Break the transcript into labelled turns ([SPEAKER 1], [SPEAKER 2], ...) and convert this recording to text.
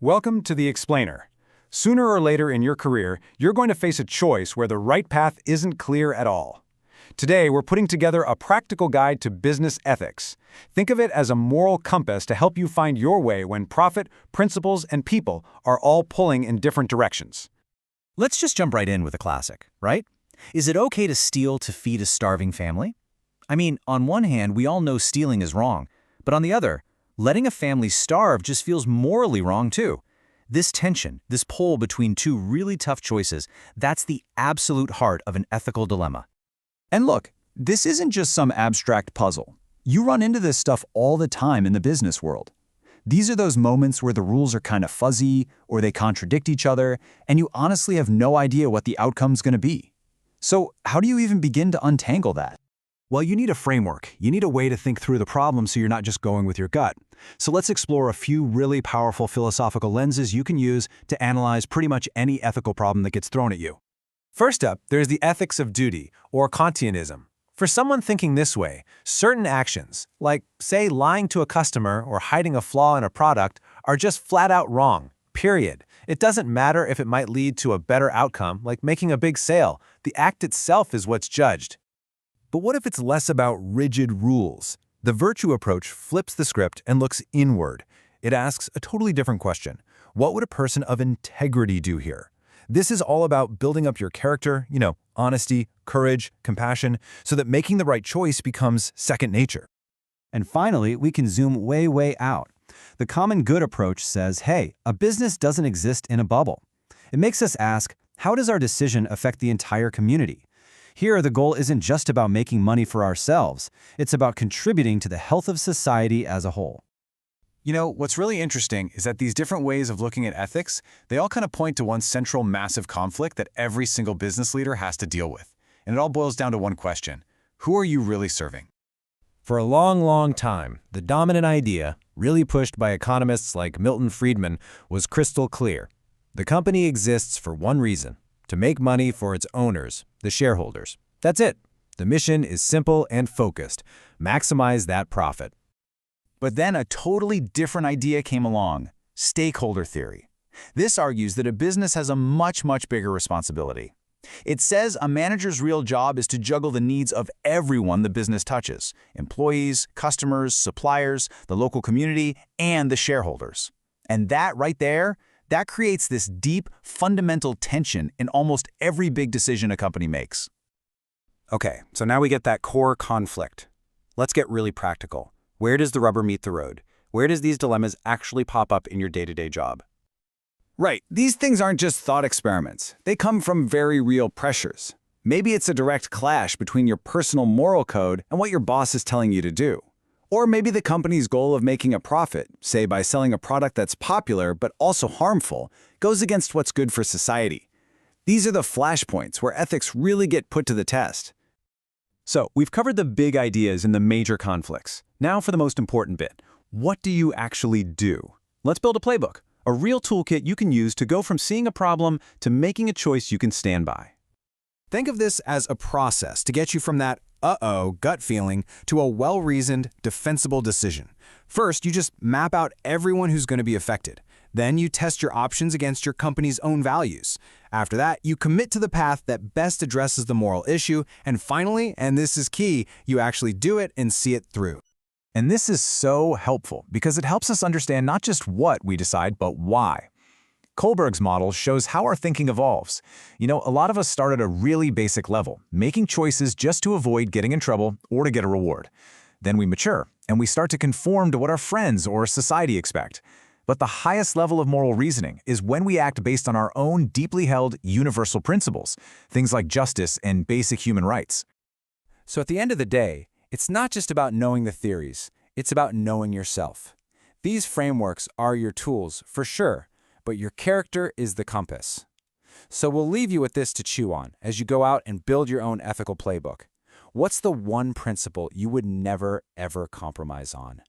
[SPEAKER 1] Welcome to The Explainer. Sooner or later in your career, you're going to face a choice where the right path isn't clear at all. Today, we're putting together a practical guide to business ethics. Think of it as a moral compass to help you find your way when profit, principles, and people are all pulling in different directions.
[SPEAKER 2] Let's just jump right in with a classic, right? Is it okay to steal to feed a starving family? I mean, on one hand, we all know stealing is wrong, but on the other, letting a family starve just feels morally wrong too. This tension, this pull between two really tough choices, that's the absolute heart of an ethical dilemma.
[SPEAKER 3] And look, this isn't just some abstract puzzle. You run into this stuff all the time in the business world. These are those moments where the rules are kind of fuzzy, or they contradict each other, and you honestly have no idea what the outcome's going to be. So how do you even begin to untangle that?
[SPEAKER 4] Well, you need a framework. You need a way to think through the problem so you're not just going with your gut. So let's explore a few really powerful philosophical lenses you can use to analyze pretty much any ethical problem that gets thrown at you. First up, there's the ethics of duty, or Kantianism. For someone thinking this way, certain actions, like, say, lying to a customer or hiding a flaw in a product, are just flat out wrong, period. It doesn't matter if it might lead to a better outcome, like making a big sale. The act itself is what's judged. But what if it's less about rigid rules? The virtue approach flips the script and looks inward. It asks a totally different question. What would a person of integrity do here? This is all about building up your character, honesty, courage, compassion, so that making the right choice becomes second nature.
[SPEAKER 3] And finally, we can zoom way out. The common good approach says, hey, a business doesn't exist in a bubble. It makes us ask, how does our decision affect the entire community? Here, the goal isn't just about making money for ourselves. It's about contributing to the health of society as a whole.
[SPEAKER 1] What's really interesting is that these different ways of looking at ethics, they all kind of point to one central massive conflict that every single business leader has to deal with. And it all boils down to one question. Who are you really serving?
[SPEAKER 4] For a long time, the dominant idea, really pushed by economists like Milton Friedman, was crystal clear. The company exists for one reason: to make money for its owners, the shareholders. That's it. The mission is simple and focused. Maximize that profit.
[SPEAKER 3] But then a totally different idea came along: stakeholder theory. This argues that a business has a much bigger responsibility. It says a manager's real job is to juggle the needs of everyone the business touches: employees, customers, suppliers, the local community, and the shareholders. And that right there, that creates this deep, fundamental tension in almost every big decision a company makes.
[SPEAKER 4] Okay, so now we get that core conflict. Let's get really practical. Where does the rubber meet the road? Where does these dilemmas actually pop up in your day-to-day job?
[SPEAKER 3] Right, these things aren't just thought experiments. They come from very real pressures. Maybe it's a direct clash between your personal moral code and what your boss is telling you to do. Or maybe the company's goal of making a profit, say by selling a product that's popular but also harmful, goes against what's good for society. These are the flashpoints where ethics really get put to the test.
[SPEAKER 4] So, we've covered the big ideas and the major conflicts. Now for the most important bit. What do you actually do? Let's build a playbook, a real toolkit you can use to go from seeing a problem to making a choice you can stand by.
[SPEAKER 1] Think of this as a process to get you from that uh-oh gut feeling to a well-reasoned, defensible decision. First, you just map out everyone who's going to be affected. Then you test your options against your company's own values. After that, you commit to the path that best addresses the moral issue. And finally, and this is key, you actually do it and see it through.
[SPEAKER 4] And this is so helpful because it helps us understand not just what we decide, but why. Kohlberg's model shows how our thinking evolves. A lot of us start at a really basic level, making choices just to avoid getting in trouble or to get a reward. Then we mature, and we start to conform to what our friends or society expect. But the highest level of moral reasoning is when we act based on our own deeply held universal principles, things like justice and basic human rights.
[SPEAKER 1] So at the end of the day, it's not just about knowing the theories, it's about knowing yourself. These frameworks are your tools, for sure, but your character is the compass. So we'll leave you with this to chew on as you go out and build your own ethical playbook. What's the one principle you would never, ever compromise on?